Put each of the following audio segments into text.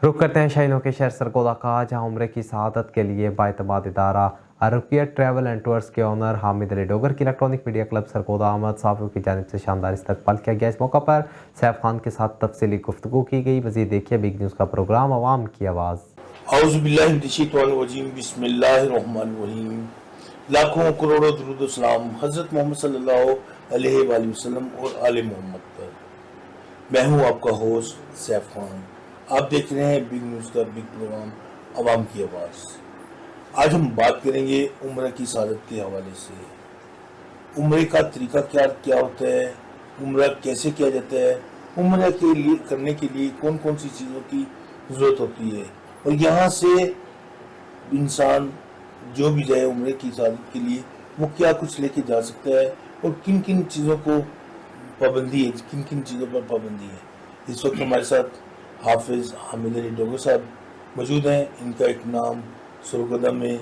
रुक करते हैं शाहीनों के शहर सरगोदा का, जहां उम्रे की सआदत के लिए बाएतमाद इदारा अरबिया ट्रैवल एंड टूर्स के ऑनर हामिद अली डोगर की electronic media club Sargodha Ahmed साहब की जानिब से शानदार इस्तकबाल किया गया। इस मौका पर सैफ खान के साथ तफसीली गुफ्तगू की गई। मज़ीद देखिए बिग न्यूज़ का प्रोग्राम अवाम की आवाज़। औज़ुबिल्लाहिमिनश्शैतानिर्रजीम, बिस्मिल्लाहिर्रहमानिर्रहीम। लाखों करोड़ों दुरूद सलाम हज़रत मोहम्मद सल्लल्लाहु अलैहि वसल्लम और आले मोहम्मद पर। मैं हूँ आपका होस्ट सैफ खान। आप देख रहे हैं बिग न्यूज़ का बिग प्रोग्राम अवाम की आवाज़। आज हम बात करेंगे उम्र की सआदत के हवाले से। उम्र का तरीका क्या होता है, उम्र कैसे किया जाता है, उम्र के लिए करने के लिए कौन कौन सी चीज़ों की ज़रूरत होती है, और यहाँ से इंसान जो भी जाए उम्र की सआदत के लिए वो क्या कुछ लेके जा सकता है, और किन किन चीज़ों को पाबंदी है, किन किन चीज़ों पर पाबंदी है। इस वक्त हमारे साथ हाफिज़ हामिद अली डोगर साहब मौजूद हैं। इनका एक नाम सरगोदा में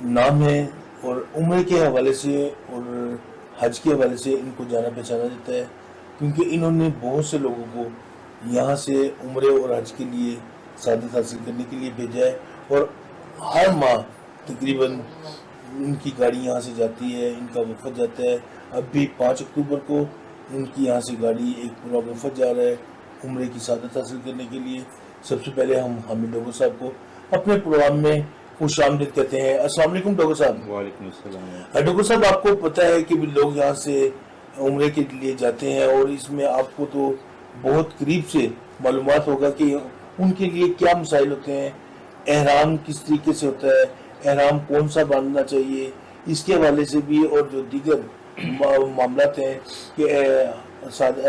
नाम है, और उम्र के हवाले से और हज के हवाले से इनको जाना पहचाना जाता है, क्योंकि इन्होंने बहुत से लोगों को यहाँ से उम्र और हज के लिए सआदत हासिल करने के लिए भेजा है। और हर माह तकरीबन इनकी गाड़ी यहाँ से जाती है, इनका वफद जाता है। अब भी 5 अक्टूबर को इनकी यहाँ से गाड़ी एक पूरा वफद जा रहा है उम्र की सआदत हासिल करने के लिए। सबसे पहले हम हामिद डोगर साहब को अपने प्रोग्राम में खुश आमदीद कहते हैं। अस्सलाम वालेकुम डोगर साहब। वालेकुम अस्सलाम। डोगर साहब, आपको पता है कि लोग यहाँ से उम्र के लिए जाते हैं, और इसमें आपको तो बहुत करीब से मालूमात होगा कि उनके लिए क्या मसाइल होते हैं, एहराम किस तरीके से होता है, एहराम कौन सा बांधना चाहिए, इसके हवाले से भी, और जो दीगर मामलात हैं कि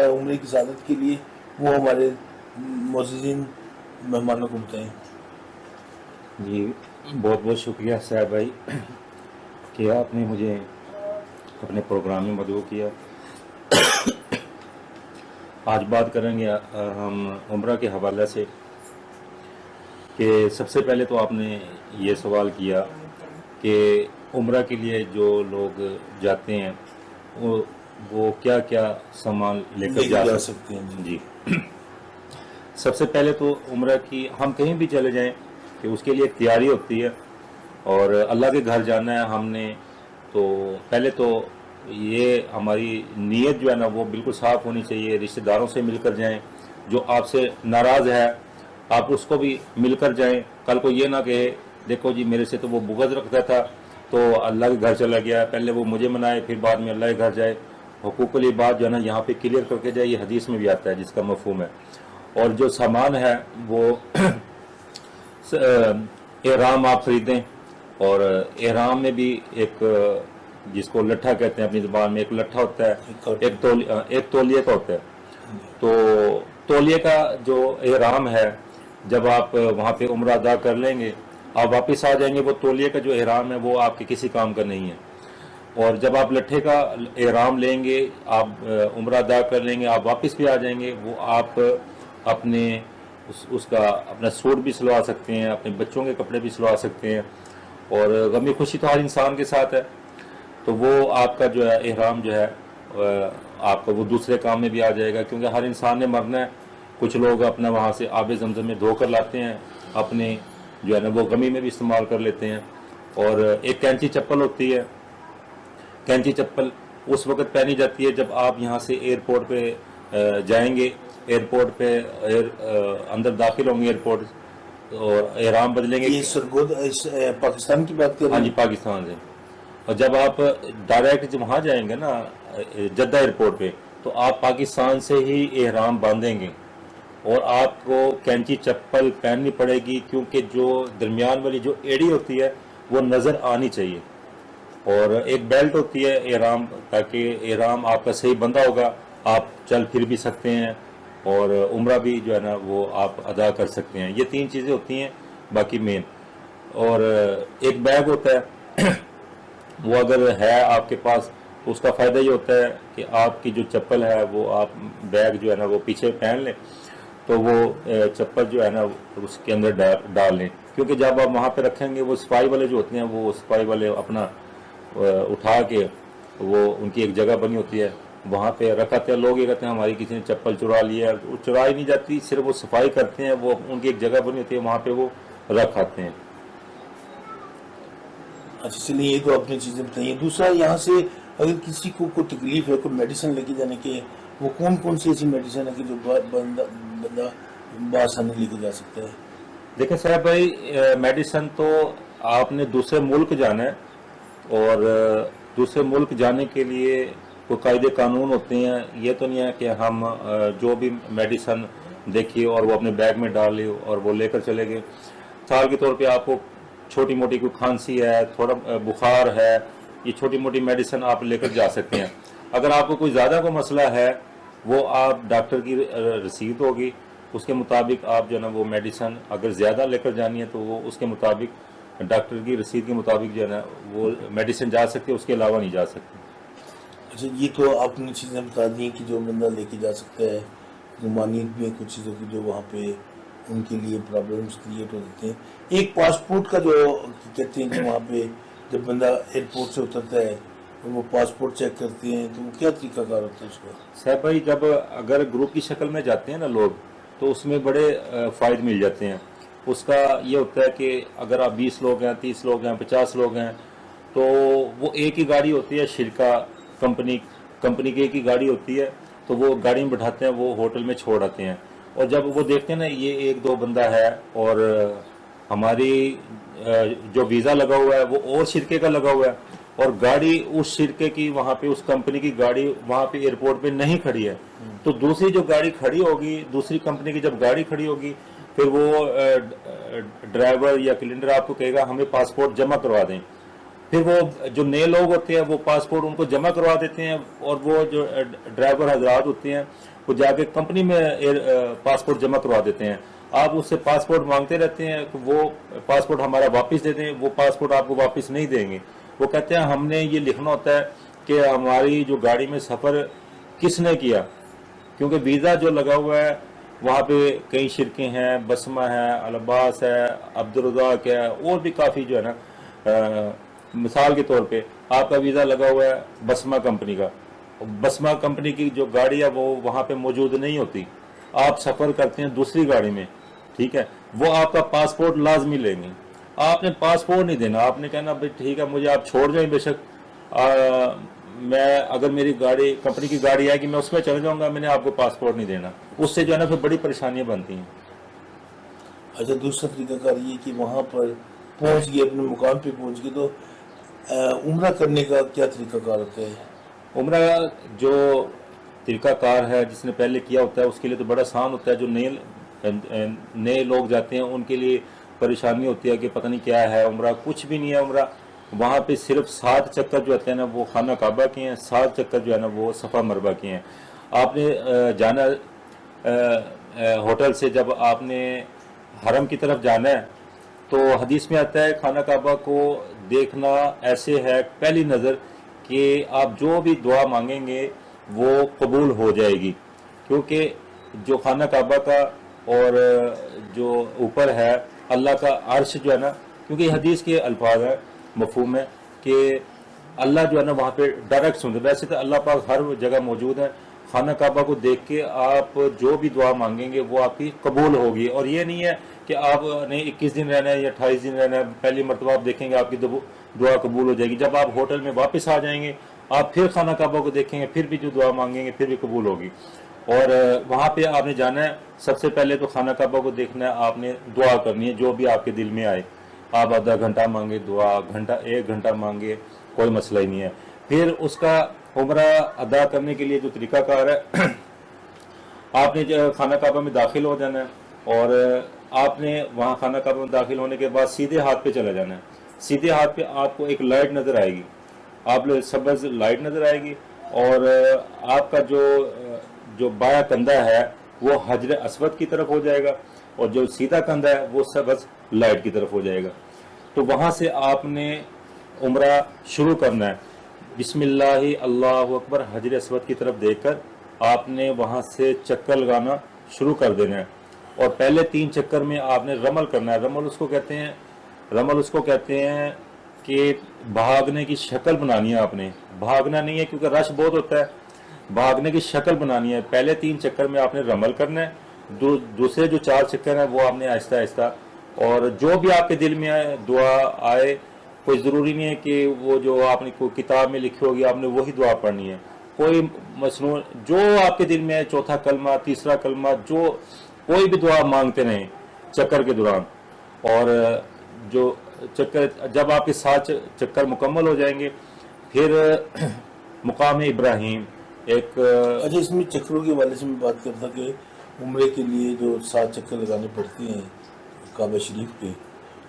उम्र की सआदत के लिए, वो हमारे मोअज़्ज़िज़ीन मेहमानों को बताएं। जी बहुत बहुत शुक्रिया साहब भाई कि आपने मुझे अपने प्रोग्राम में मदऊ किया। आज बात करेंगे हम उम्रा के हवाले से कि सबसे पहले तो आपने ये सवाल किया कि उम्रा के लिए जो लोग जाते हैं वो क्या क्या सामान लेकर जा सकते हैं। जी सबसे पहले तो उम्रा की हम कहीं भी चले जाएं कि उसके लिए एक तैयारी होती है, और अल्लाह के घर जाना है हमने, तो पहले तो ये हमारी नीयत जो है ना वो बिल्कुल साफ़ होनी चाहिए। रिश्तेदारों से मिलकर जाएं, जो आपसे नाराज़ है आप उसको भी मिलकर जाएं। कल को ये ना कहे देखो जी मेरे से तो वो बुग़्ज़ रखता था तो अल्लाह के घर चला गया, पहले वो मुझे मनाए फिर बाद में अल्लाह के घर जाए। हुकूकुल इबाद जो है ना यहाँ पे क्लियर करके जाए, ये हदीस में भी आता है जिसका मफ़हूम है। और जो सामान है वो एहराम आप खरीदें, और एहराम में भी एक जिसको लट्ठा कहते हैं अपनी ज़ुबान में, एक लट्ठा होता है, एक तौलिए का होता है। तो तौलिए का जो एहराम है, जब आप वहाँ पे उम्र अदा कर लेंगे आप वापस आ जाएंगे, वो तौलिए का जो एहराम है वो आपके किसी काम का नहीं है। और जब आप लट्ठे का एहराम लेंगे, आप उम्र अदा कर लेंगे, आप वापस भी आ जाएंगे, वो आप अपने उसका अपना सूट भी सिलवा सकते हैं, अपने बच्चों के कपड़े भी सिलवा सकते हैं। और गमी खुशी तो हर इंसान के साथ है, तो वो आपका जो है एहराम जो है आपका वो दूसरे काम में भी आ जाएगा, क्योंकि हर इंसान ने मरना है। कुछ लोग अपना वहाँ से आबे ज़मज़म में धोकर लाते हैं, अपने जो है ना वो गमी में भी इस्तेमाल कर लेते हैं। और एक कैंची चप्पल होती है, कैंची चप्पल उस वक्त पहनी जाती है जब आप यहाँ से एयरपोर्ट पे जाएंगे, एयरपोर्ट पे अंदर दाखिल होंगे एयरपोर्ट, और एहराम बदलेंगे। ये सरगोदा पाकिस्तान की बात कर रहे हैं? हाँ जी, पाकिस्तान से। और जब आप डायरेक्ट जब वहाँ जाएंगे ना जद्दा एयरपोर्ट पे, तो आप पाकिस्तान से ही एहराम बांधेंगे, और आपको कैंची चप्पल पहननी पड़ेगी, क्योंकि जो दरमियान वाली जो एड़ी होती है वो नज़र आनी चाहिए। और एक बेल्ट होती है एहराम, ताकि एहराम आपका सही बंधा होगा, आप चल फिर भी सकते हैं, और उम्रा भी जो है ना वो आप अदा कर सकते हैं। ये 3 चीज़ें होती हैं बाकी मेन। और एक बैग होता है वो अगर है आपके पास तो उसका फ़ायदा ये होता है कि आपकी जो चप्पल है वो आप बैग जो है ना वो पीछे पहन लें, तो वो चप्पल जो है ना उसके अंदर डाल लें, क्योंकि जब आप वहाँ पे रखेंगे वो सफाई वाले जो होते हैं वो सफाई वाले अपना उठा के, वो उनकी एक जगह बनी होती है वहाँ पे रखाते हैं। लोग ये कहते हैं हमारी किसी ने चप्पल चुरा लिया है, वो चुराई नहीं जाती, सिर्फ वो सफाई करते हैं, वो उनकी एक जगह बनी होती है, वहाँ पे वो रख आते हैं। अच्छा चलिए, ये तो आपने चीज़ें बताई हैं। दूसरा, यहाँ से अगर किसी को कोई तकलीफ है, कोई मेडिसिन लेके जाने के, वो कौन कौन सी ऐसी मेडिसिन है कि जो बंदा बआसानी लेके जा सकता है? देखिए साहब भाई, मेडिसिन तो आपने दूसरे मुल्क जाना है, और दूसरे मुल्क जाने के लिए कोई कायदे कानून होते हैं। ये तो नहीं है कि हम जो भी मेडिसिन देखिए और वो अपने बैग में डाल लियो और वो लेकर चले गए। मिसाल के तौर पे आपको छोटी मोटी कोई खांसी है, थोड़ा बुखार है, ये छोटी मोटी मेडिसिन आप लेकर जा सकते हैं। अगर आपको कोई ज़्यादा कोई मसला है, वो आप डॉक्टर की रसीद होगी, उसके मुताबिक आप जो है ना वो मेडिसिन अगर ज़्यादा लेकर जानी है तो वो उसके मुताबिक डॉक्टर की रसीद के मुताबिक जो है ना वो मेडिसिन जा सकती है, उसके अलावा नहीं जा सकती। अच्छा, ये तो आपने चीज़ें बता दी कि जो बंदा लेके जा सकता है, रुमानियत में कुछ चीज़ों की जो वहाँ पे उनके लिए प्रॉब्लम्स क्रिएट हो जाते हैं। एक पासपोर्ट का जो कहते हैं कि वहाँ पे जब बंदा एयरपोर्ट से उतरता है तो वो पासपोर्ट चेक करते हैं, तो वो क्या तरीकाकार होता है उसका? साहब भाई, जब अगर ग्रुप की शक्ल में जाते हैं ना लोग, तो उसमें बड़े फ़ायदे मिल जाते हैं। उसका ये होता है कि अगर आप 20 लोग हैं, 30 लोग हैं, 50 लोग हैं, तो वो एक ही गाड़ी होती है, शिरका कंपनी की एक ही गाड़ी होती है, तो वो गाड़ी में बैठाते हैं, वो होटल में छोड़ आते हैं। और जब वो देखते हैं ना ये एक दो बंदा है और हमारी जो वीज़ा लगा हुआ है वो और शिरके का लगा हुआ है, और गाड़ी उस शिरके की वहाँ पे उस कंपनी की गाड़ी वहाँ पे एयरपोर्ट पे नहीं खड़ी है, तो दूसरी जो गाड़ी खड़ी होगी, दूसरी कंपनी की जब गाड़ी खड़ी होगी, फिर वो ड्राइवर या क्लीनर आपको कहेगा हमें पासपोर्ट जमा करवा दें। फिर वो जो नए लोग होते हैं वो पासपोर्ट उनको जमा करवा देते हैं, और वो जो ड्राइवर हजरात होते हैं वो जाके कंपनी में पासपोर्ट जमा करवा देते हैं। आप उससे पासपोर्ट मांगते रहते हैं कि वो पासपोर्ट हमारा वापस दे दें, वो पासपोर्ट आपको वापस नहीं देंगे। वो कहते हैं हमने ये लिखना होता है कि हमारी जो गाड़ी में सफ़र किसने किया, क्योंकि वीज़ा जो लगा हुआ है वहाँ पे कई शिरके हैं, बसमा है, अलब्बास है, अब्दुर्रज़ाक है, और भी काफ़ी जो है ना। मिसाल के तौर पे आपका वीज़ा लगा हुआ है बसमा कंपनी का, बसमा कंपनी की जो गाड़ी है वो वहाँ पे मौजूद नहीं होती, आप सफ़र करते हैं दूसरी गाड़ी में, ठीक है, वो आपका पासपोर्ट लाजमी लेंगे। आपने पासपोर्ट नहीं देना, आपने कहना भाई ठीक है मुझे आप छोड़ जाएं, बेशक मैं अगर मेरी गाड़ी कंपनी की गाड़ी आएगी मैं उसमें चले जाऊंगा, मैंने आपको पासपोर्ट नहीं देना। उससे जो है ना फिर बड़ी परेशानियां बनती हैं। अच्छा, दूसरा तरीकाकार ये कि वहाँ पर पहुँच गए, अपने मुकाम पे पहुँच गए, तो उम्रा करने का क्या तरीकाकार होता है? उम्रा जो तरीकाकार है जिसने पहले किया होता है उसके लिए तो बड़ा आसान होता है। जो नए लोग जाते हैं उनके लिए परेशानी होती है कि पता नहीं क्या है उम्रा, कुछ भी नहीं है उम्रा। वहाँ पे सिर्फ 7 चक्कर जो होते हैं ना वो खाना काबा के हैं, 7 चक्कर जो है ना वो सफ़ा मरबा के हैं। आपने जाना होटल से, जब आपने हरम की तरफ जाना है तो हदीस में आता है खाना काबा को देखना ऐसे है पहली नज़र कि आप जो भी दुआ मांगेंगे वो कबूल हो जाएगी, क्योंकि जो खाना काबा का और जो ऊपर है अल्लाह का अर्श जो है ना, क्योंकि हदीस के अल्फाज है, मफहूम है कि अल्लाह जो है ना वहाँ पे डायरेक्ट सुनते। वैसे तो अल्लाह पाक हर जगह मौजूद है, खाना काबा को देख के आप जो भी दुआ मांगेंगे वो आपकी कबूल होगी। और ये नहीं है कि आपने 21 दिन रहना है या 28 दिन रहना है, पहली मरतबा आप देखेंगे आपकी दुआ कबूल हो जाएगी। जब आप होटल में वापस आ जाएंगे आप फिर खाना काबा को देखेंगे, फिर भी जो दुआ मांगेंगे फिर भी कबूल होगी। और वहाँ पे आपने जाना है, सबसे पहले तो खाना काबा को देखना है, आपने दुआ करनी है जो भी आपके दिल में आए। आप आधा घंटा मांगे दुआ, 1 घंटा मांगे, कोई मसला ही नहीं है। फिर उसका उम्रा अदा करने के लिए जो तरीकाकार है, आपने खाना काबा में दाखिल हो जाना है और आपने वहाँ खाना काबा में दाखिल होने के बाद सीधे हाथ पे चला जाना है। सीधे हाथ पे आपको एक लाइट नज़र आएगी, आप सब्ज़ लाइट नज़र आएगी, और आपका जो बाया कंधा है वो हजर अस्वद की तरफ हो जाएगा, और जो सीधा कंधा है वो सब्ज़ लाइट की तरफ हो जाएगा। तो वहाँ से आपने उम्रा शुरू करना है। बिस्मिल्लाहि अल्लाहु अकबर हजर अस्वद की तरफ देखकर आपने वहाँ से चक्कर लगाना शुरू कर देना है, और पहले 3 चक्कर में आपने रमल करना है। रमल उसको कहते हैं कि भागने की शक्ल बनानी है आपने। भागना नहीं है क्योंकि रश बहुत होता है, भागने की शक्ल बनानी है। पहले 3 चक्कर में आपने रमल करना है, दूसरे जो 4 चक्कर हैं वो आपने आहिस्ता आहिस्ता, और जो भी आपके दिल में आए दुआ आए, कोई ज़रूरी नहीं है कि वो जो आपने कोई किताब में लिखी होगी आपने वही दुआ पढ़नी है, कोई मसनून जो आपके दिल में है, चौथा कलमा, तीसरा कलमा, जो कोई भी दुआ मांगते रहें चक्कर के दौरान। और जो चक्कर जब आपके 7 चक्कर मुकम्मल हो जाएंगे फिर मुकाम इब्राहिम एक अच्छा, इसमें चक्रों के वाले से मैं बात करता कि उम्रे के लिए जो 7 चक्कर लगाने पड़ते हैं काबा शरीफ पे,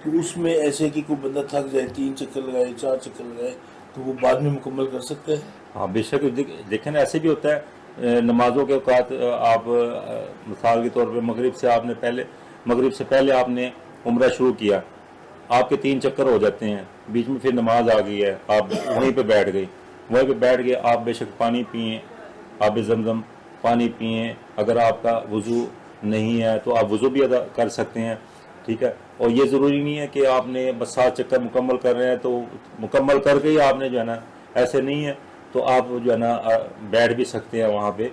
तो उसमें ऐसे कि कोई बंदा थक जाए, 3 चक्कर लगाए, 4 चक्कर लगाए, तो वो बाद में मुकम्मल कर सकता है? हाँ बेशक, देखें ना, ऐसे भी होता है नमाजों के औकात, आप मिसाल के तौर पे मगरिब से पहले आपने उम्रा शुरू किया, आपके 3 चक्कर हो जाते हैं, बीच में फिर नमाज आ गई है, आप वहीं पे बैठ गए, आप बेशक पानी पिए, आब ज़मज़म पानी पिए। अगर आपका वज़ू नहीं है तो आप वज़ू भी अदा कर सकते हैं, ठीक है। और ये ज़रूरी नहीं है कि आपने बस 7 चक्कर मुकम्मल कर रहे हैं तो मुकम्मल करके ही आपने जो है ना, ऐसे नहीं है, तो आप जो है ना बैठ भी सकते हैं वहाँ पे।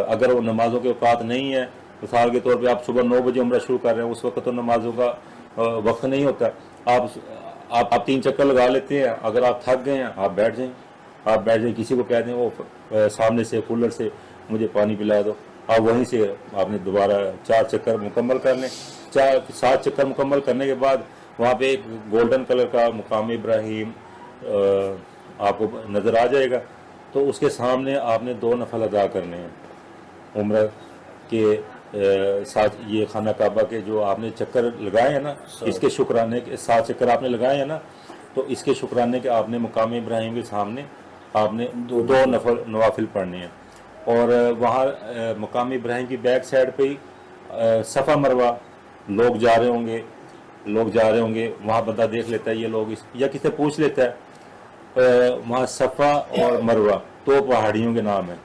अगर वो नमाज़ों के औकात नहीं है, मिसाल के तौर पे आप सुबह 9 बजे उम्रा शुरू कर रहे हैं, उस वक्त तो नमाज़ों का वक्त नहीं होता, आप 3 चक्कर लगा लेते हैं, अगर आप थक गए हैं आप बैठ जाएं, किसी को कह दें वो सामने से कूलर से मुझे पानी पिला दो, आप वहीं से आपने दोबारा 4 चक्कर मुकम्मल कर लें। 7 चक्कर मुकम्मल करने के बाद वहाँ पे एक गोल्डन कलर का मुकाम इब्राहिम आपको नज़र आ जाएगा, तो उसके सामने आपने 2 नफल अदा करने हैं उम्र के साथ। ये खाना काबा के जो आपने चक्कर लगाए हैं ना, इसके शुक्राने के 7 चक्कर आपने लगाए हैं ना, तो इसके शुक्राने के आपने मुकाम इब्राहिम के सामने आपने 2 नफल नवाफिल पढ़ने हैं। और वहाँ मुकाम इब्राहिम की बैक साइड पे ही सफ़ा मरवा लोग जा रहे होंगे, वहाँ बंदा देख लेता है ये लोग या किसी पूछ लेता है, वहाँ सफ़ा और मरवा 2 पहाड़ियों के नाम है।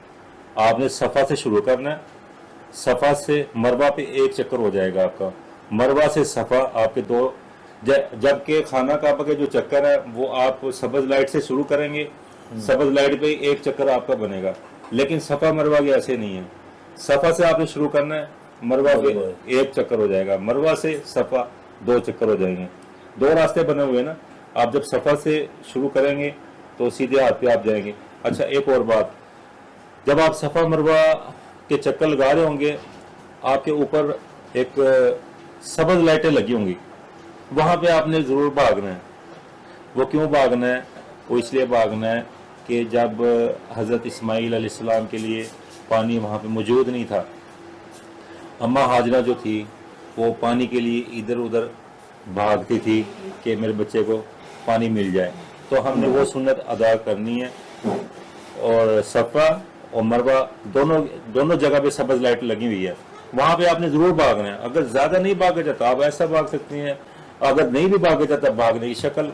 आपने सफ़ा से शुरू करना है, सफ़ा से मरवा पे 1 चक्कर हो जाएगा आपका, मरवा से सफ़ा आपके 2, जबकि खाना काबा के जो चक्कर है वो आप सब्ज़ लाइट से शुरू करेंगे, सब्ज़ लाइट पे 1 चक्कर आपका बनेगा, लेकिन सफ़ा मरवा के ऐसे नहीं है। सफ़ा से आपने शुरू करना है, मरवा पे 1 चक्कर हो जाएगा, मरवा से सफ़ा 2 चक्कर हो जाएंगे। 2 रास्ते बने हुए ना, आप जब सफ़ा से शुरू करेंगे तो सीधे हाथ पे आप जाएंगे। अच्छा, एक और बात, जब आप सफ़ा मरवा के चक्कर लगा रहे होंगे, आपके ऊपर एक सब्ज़ लाइटें लगी होंगी, वहाँ पे आपने ज़रूर भागना है। वो क्यों भागना है? वो इसलिए भागना है कि जब हज़रत इस्माईल अलैहिस्सलाम के लिए पानी वहाँ पे मौजूद नहीं था, अम्मा हाजरा जो थी वो पानी के लिए इधर उधर भागती थी कि मेरे बच्चे को पानी मिल जाए, तो हमने वो सुन्नत अदा करनी है। और सफ़ा और मरवा दोनों जगह पे सब्ज़ लाइट लगी हुई है, वहाँ पे आपने ज़रूर भागना है। अगर ज़्यादा नहीं भागा जाता आप ऐसा भाग सकते हैं, अगर नहीं भी भागा जाता भागने की शक्ल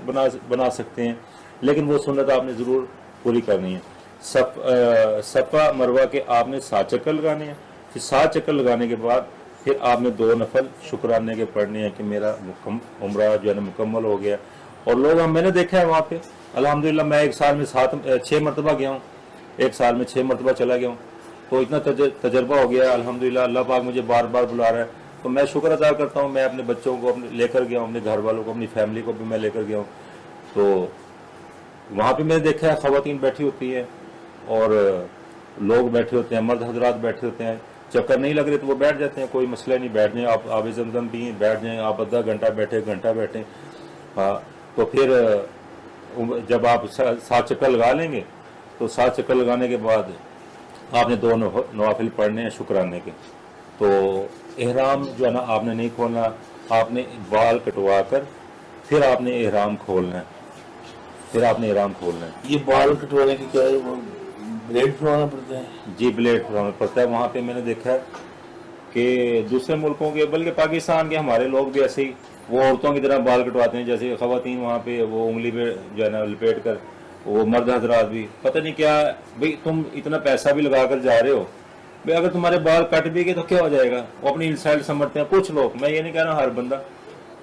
बना सकते हैं, लेकिन वो सुन्नत आपने ज़रूर पूरी करनी है। सफ़ा मरवा के आपने 7 चक्कर लगाने हैं, फिर 7 चक्कर लगाने के बाद फिर आपने 2 नफल शुक्राने के पढ़ने हैं कि मेरा उम्रा जो है ना मुकम्मल हो गया। और लोग मैंने देखा है वहाँ पे अल्हम्दुलिल्लाह, मैं एक साल में 6 मरतबा गया हूँ, एक साल में 6 मरतबा चला गया हूँ, तो इतना तजर्बा हो गया अल्हम्दुलिल्लाह। अल्लाह पाक मुझे बार बार बुला रहा है, तो मैं शुक्र अदा करता हूँ। मैं अपने बच्चों को लेकर गया हूँ, अपने घर वालों को, अपनी फैमिली को भी मैं लेकर गया हूँ। तो वहाँ पे मैंने देखा है ख़वातीन बैठी होती हैं और लोग बैठे होते हैं, मर्द हजरात बैठे होते हैं, चक्कर नहीं लग रहे तो वो बैठ जाते हैं, कोई मसला नहीं, बैठ जाएँ आप, आब ज़मज़म पिए बैठ जाएँ आप, आधा घंटा बैठे। हाँ, तो फिर जब आप 7 चक्कर लगा लेंगे तो 7 चक्कर लगाने के बाद आपने 2 नवाफिल पढ़ने हैं शुक्राने के। तो एहराम जो है ना आपने नहीं खोलना, आपने बाल कटवा कर फिर आपने एहराम खोलना है, ये बाल कटवाने की क्या है, वो ब्लेड फुलाना पड़ता है? जी, ब्लेड फुलाना पड़ता है। वहाँ पे मैंने देखा है कि दूसरे मुल्कों के, बल्कि पाकिस्तान के हमारे लोग भी ऐसे ही वो औरतों की तरह बाल कटवाते हैं, जैसे ख़वातीन वहाँ पे वो उंगली पे जो है ना लपेट कर, वो मर्द हजरात भी पता नहीं क्या। भाई तुम इतना पैसा भी लगा कर जा रहे हो, भाई अगर तुम्हारे बाल कट भी गए तो क्या हो जाएगा? वो अपनी इंसल्ट समझते हैं कुछ लोग, मैं ये नहीं कह रहा हर बंदा।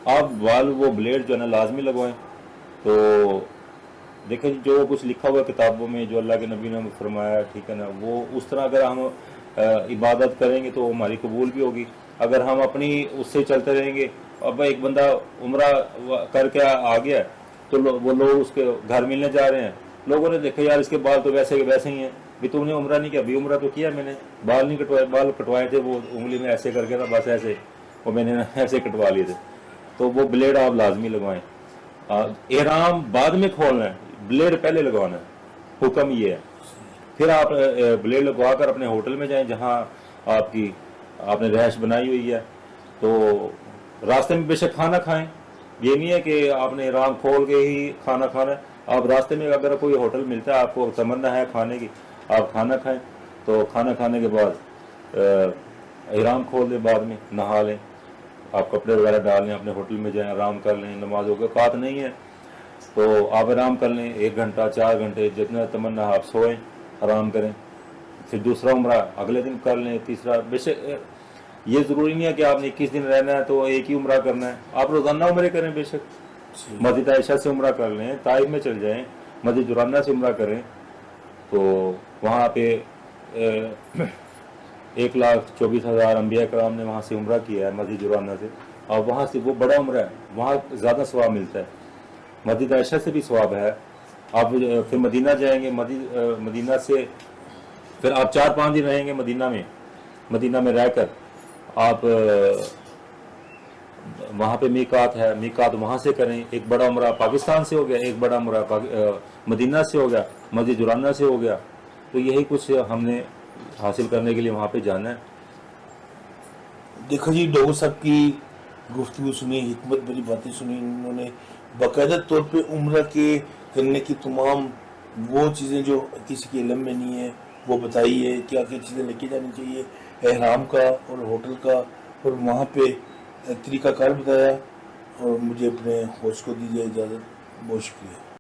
आप बाल वो ब्लेड जो है ना लाजमी लगवाएं। तो دیکھیں جو کچھ لکھا ہوا ہے کتابوں میں، جو اللہ کے نبی نے فرمایا، ٹھیک ہے نا، وہ اس طرح اگر ہم عبادت کریں گے تو ہماری قبول بھی ہوگی. اگر ہم اپنی اس سے چلتے رہیں گے، اب ایک بندہ عمرہ کر کے آ گیا تو وہ لوگ اس کے گھر ملنے جا رہے ہیں، لوگوں نے دیکھا یار اس کے بال تو ویسے ویسے ہی ہیں، بھی تم نے عمرہ نہیں کیا، بھی عمرہ تو کیا میں نے، بال نہیں کٹوائے، بال کٹوائے تھے وہ انگلی میں ایسے کر کے نا، بس ایسے وہ میں نے ایسے کٹوا لیے تھے. تو وہ بلیڈ آپ لازمی لگوائیں. احرام بعد میں کھولنا ہے، بلیڈ پہلے لگوانا ہے، حکم یہ ہے. پھر آپ بلیڈ لگوا کر اپنے ہوٹل میں جائیں جہاں آپ نے رہائش بنائی ہوئی ہے. تو راستے میں بے شک کھانا کھائیں، یہ نہیں ہے کہ آپ نے احرام کھول کے ہی کھانا کھانا ہے. آپ راستے میں اگر کوئی ہوٹل ملتا ہے، آپ کو تمنا ہے کھانے کی، آپ کھانا کھائیں. تو کھانا کھانے کے بعد احرام کھول دیں، بعد میں نہا لیں، آپ کپڑے وغیرہ ڈال لیں، اپنے ہوٹل میں جائیں، آرام کر لیں. نماز کا اوقات نہیں ہے تو آپ آرام کر لیں، 1 گھنٹہ 4 گھنٹے جتنا تمنا آپ سوئیں، آرام کریں. پھر دوسرا عمرہ اگلے دن کر لیں، تیسرا. بے شک یہ ضروری نہیں ہے کہ آپ نے 21 دن رہنا ہے تو ایک ہی عمرہ کرنا ہے، آپ روزانہ عمرے کریں. بے شک مسجد عائشہ سے عمرہ کر لیں، طائف میں چل جائیں، مسجد جرانہ سے عمرہ کریں. تو وہاں پہ 1,24,000 انبیاء کرام نے وہاں سے عمرہ کیا ہے مسجد جرانہ سے، اور وہاں سے وہ بڑا عمرہ ہے، وہاں زیادہ ثواب ملتا ہے. مسجد عائشہ سے بھی ثواب ہے. آپ پھر مدینہ جائیں گے، مدینہ سے پھر آپ 4-5 دن رہیں گے مدینہ میں رہ کر آپ وہاں پہ میقات ہے، میقات وہاں سے کریں. ایک بڑا عمرہ پاکستان سے ہو گیا، ایک بڑا عمرہ مدینہ سے ہو گیا، مسجد جرانہ سے ہو گیا. تو یہی کچھ ہم نے حاصل کرنے کے لیے وہاں پہ جانا ہے. دیکھو جی، ڈاکٹر صاحب کی گفتگو سنی، حکمت بھری باتیں سنی. انہوں نے باقاعدہ طور پہ عمرہ کے کرنے کی تمام وہ چیزیں جو کسی کے علم میں نہیں ہے وہ بتائی ہے، کیا کیا چیزیں لے کے جانی چاہیے، احرام کا اور ہوٹل کا، اور وہاں پہ طریقہ کار بتایا. اور مجھے اپنے ہوسٹ کو دیجیے اجازت. بہت شکریہ.